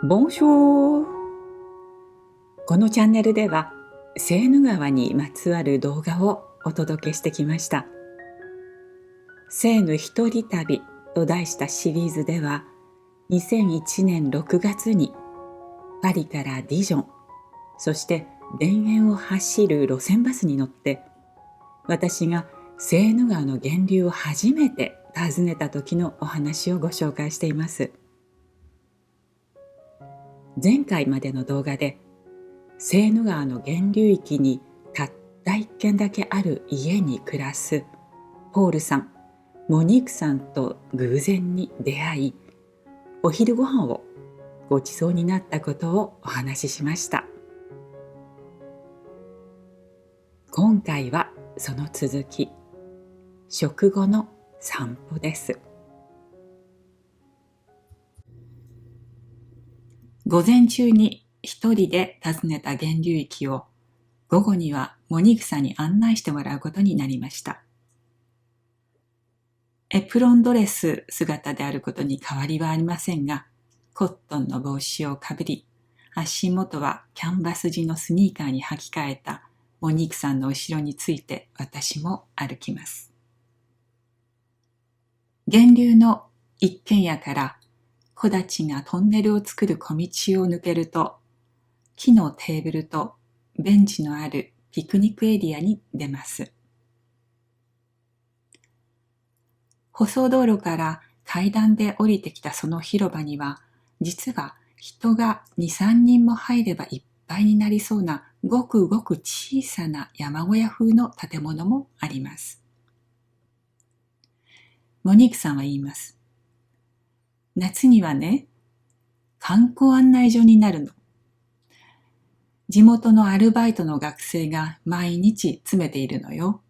ボンジョー。このチャンネルではセーヌ川にまつわる動画をお届けしてきました。セーヌ一人旅と題したシリーズでは、2001年6月にパリからディジョン、そして田園を走る路線バスに乗って、私がセーヌ川の源流を初めて訪ねた時のお話をご紹介しています。前回までの動画で、セーヌ川の源流域にたった一軒だけある家に暮らすポールさん、モニークさんと偶然に出会い、お昼ご飯をごちそうになったことをお話ししました。今回はその続き、食後の散歩です。午前中に一人で訪ねた源流域を、午後にはモニークさんに案内してもらうことになりました。エプロンドレス姿であることに変わりはありませんが、コットンの帽子をかぶり、足元はキャンバス地のスニーカーに履き替えたモニークさんの後ろについて私も歩きます。源流の一軒家から木立がトンネルを作る小道を抜けると、木のテーブルとベンチのあるピクニックエリアに出ます。舗装道路から階段で降りてきたその広場には、実は人が2、3人も入ればいっぱいになりそうなごくごく小さな山小屋風の建物もあります。モニークさんは言います。夏にはね、観光案内所になるの。地元のアルバイトの学生が毎日詰めているのよ。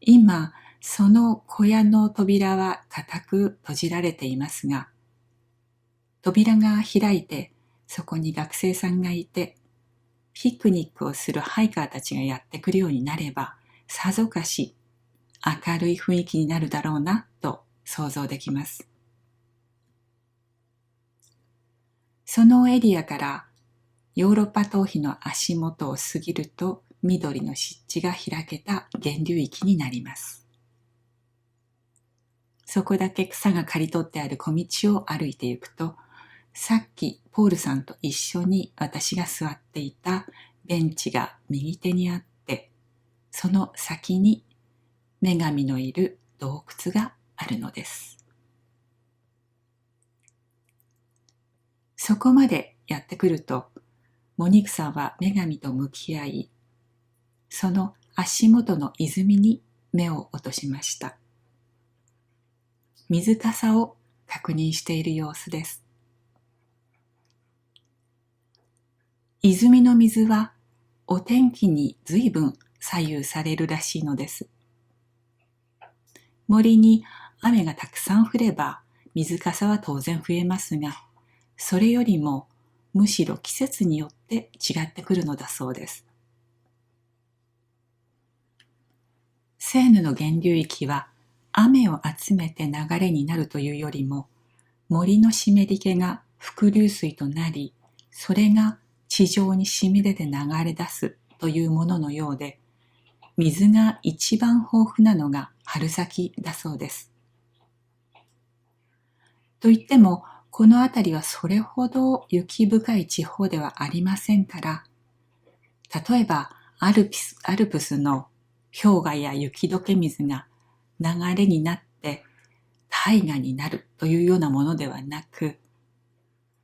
今、その小屋の扉は固く閉じられていますが、扉が開いてそこに学生さんがいて、ピクニックをするハイカーたちがやってくるようになれば、さぞかし明るい雰囲気になるだろうなと想像できます。そのエリアからヨーロッパ頭皮の足元を過ぎると緑の湿地が開けた源流域になります。そこだけ草が刈り取ってある小道を歩いていくと、さっきポールさんと一緒に私が座っていたベンチが右手にあって、その先に女神のいる洞窟があるのです。そこまでやってくると、モニークさんは女神と向き合い、その足元の泉に目を落としました。水かさを確認している様子です。泉の水はお天気に随分左右されるらしいのです。森に雨がたくさん降れば水かさは当然増えますが、それよりもむしろ季節によって違ってくるのだそうです。セーヌの源流域は雨を集めて流れになるというよりも、森の湿り気が伏流水となり、それが地上に染み出て流れ出すというもののようで、水が一番豊富なのが春先だそうです。といっても、この辺りはそれほど雪深い地方ではありませんから、例えばアルプスの氷河や雪解け水が流れになって大河になるというようなものではなく、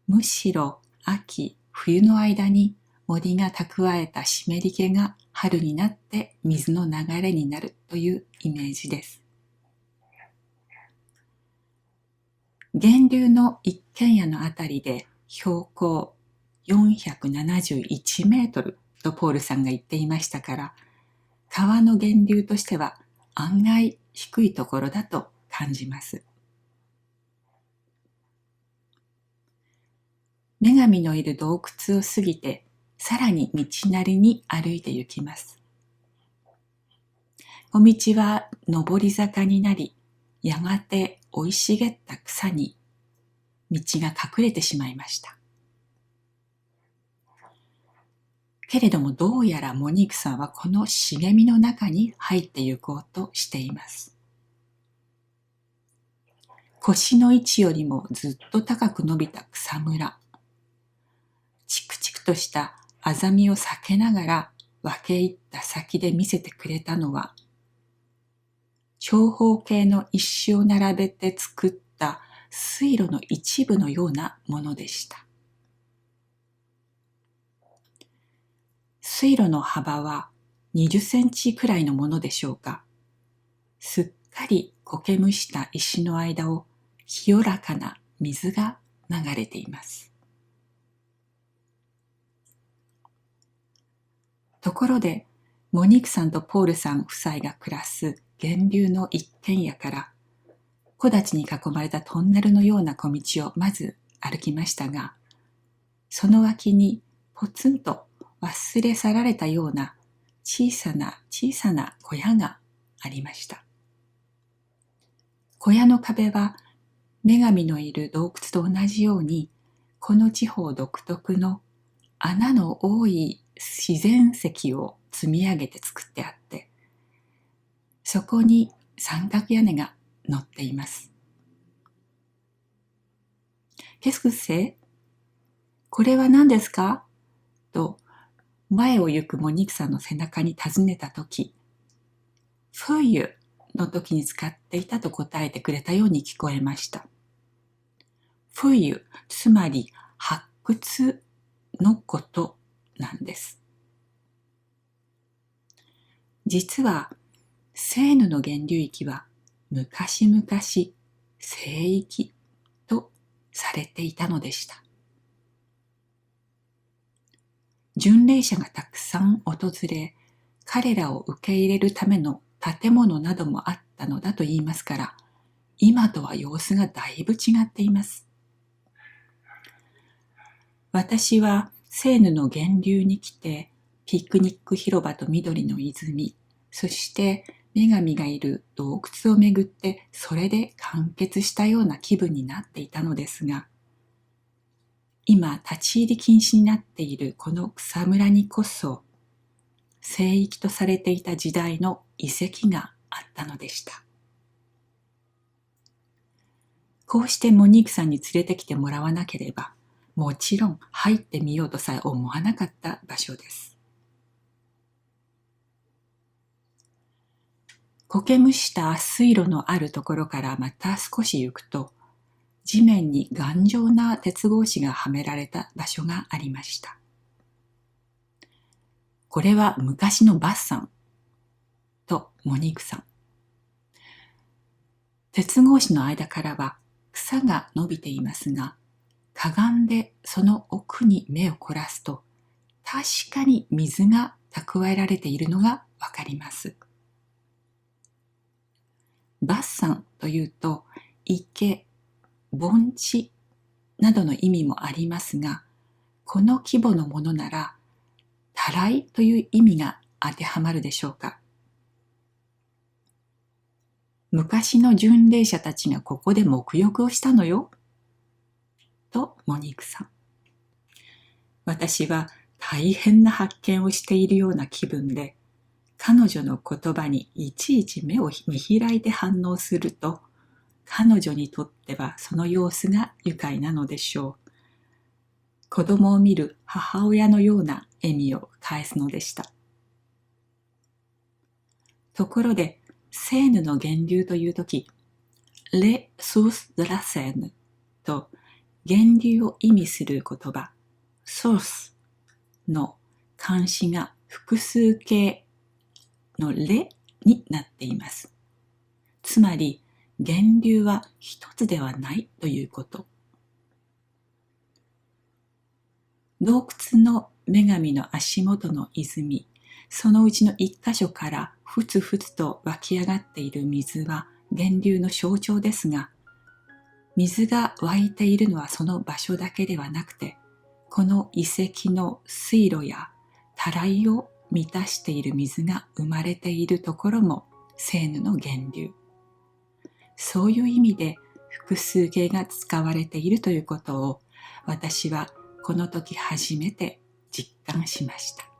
むしろ秋、冬の間に森が蓄えた湿り気が春になって水の流れになるというイメージです。源流の一軒家のあたりで標高471メートルとポールさんが言っていましたから、川の源流としては案外低いところだと感じます。女神のいる洞窟を過ぎて、さらに道なりに歩いて行きます。小道は上り坂になり、やがて生い茂った草に道が隠れてしまいました。けれどもどうやらモニークさんはこの茂みの中に入って行こうとしています。腰の位置よりもずっと高く伸びた草むら。チクチクとしたあざみを避けながら分け入った先で見せてくれたのは、長方形の石を並べて作った水路の一部のようなものでした。水路の幅は20センチくらいのものでしょうか。すっかり苔むした石の間を清らかな水が流れています。ところで、モニークさんとポールさん夫妻が暮らす源流の一軒家から木立に囲まれたトンネルのような小道をまず歩きましたが、その脇にポツンと忘れ去られたような小さな小屋がありました。小屋の壁は女神のいる洞窟と同じように、この地方独特の穴の多い自然石を積み上げて作ってあって、そこに三角屋根が乗っています。Qu'est-ce que c'est? これは何ですかと前を行くモニークさんの背中に尋ねたとき、フイユの時に使っていたと答えてくれたように聞こえました。フイユ、つまり発掘のことなんです。実はセーヌの源流域は昔々聖域とされていたのでした。巡礼者がたくさん訪れ、彼らを受け入れるための建物などもあったのだと言いますから、今とは様子がだいぶ違っています。私はセーヌの源流に来て、ピクニック広場と緑の泉、そして女神がいる洞窟をめぐってそれで完結したような気分になっていたのですが、今立ち入り禁止になっているこの草むらにこそ、聖域とされていた時代の遺跡があったのでした。こうしてモニークさんに連れてきてもらわなければ、もちろん入ってみようとさえ思わなかった場所です。苔むした水路のあるところからまた少し行くと、地面に頑丈な鉄格子がはめられた場所がありました。これは昔のバッサンとモニークさん。鉄格子の間からは草が伸びていますが、かがんでその奥に目を凝らすと、確かに水が蓄えられているのがわかります。バッサンというと、池、盆地などの意味もありますが、この規模のものなら、たらいという意味が当てはまるでしょうか。昔の巡礼者たちがここで沐浴をしたのよ、とモニークさん。私は大変な発見をしているような気分で、彼女の言葉にいちいち目を見開いて反応すると、彼女にとってはその様子が愉快なのでしょう。子供を見る母親のような笑みを返すのでした。ところで、セーヌの源流というとき、レ・ソース・デ・ラ・セーヌと源流を意味する言葉、ソースの漢詞が複数形のレになっています。つまり、源流は一つではないということ。洞窟の女神の足元の泉、そのうちの一箇所からふつふつと湧き上がっている水は源流の象徴ですが、水が湧いているのはその場所だけではなくて、この遺跡の水路やたらいを満たしている水が生まれているところもセーヌの源流。そういう意味で複数形が使われているということを私はこの時初めて実感しました。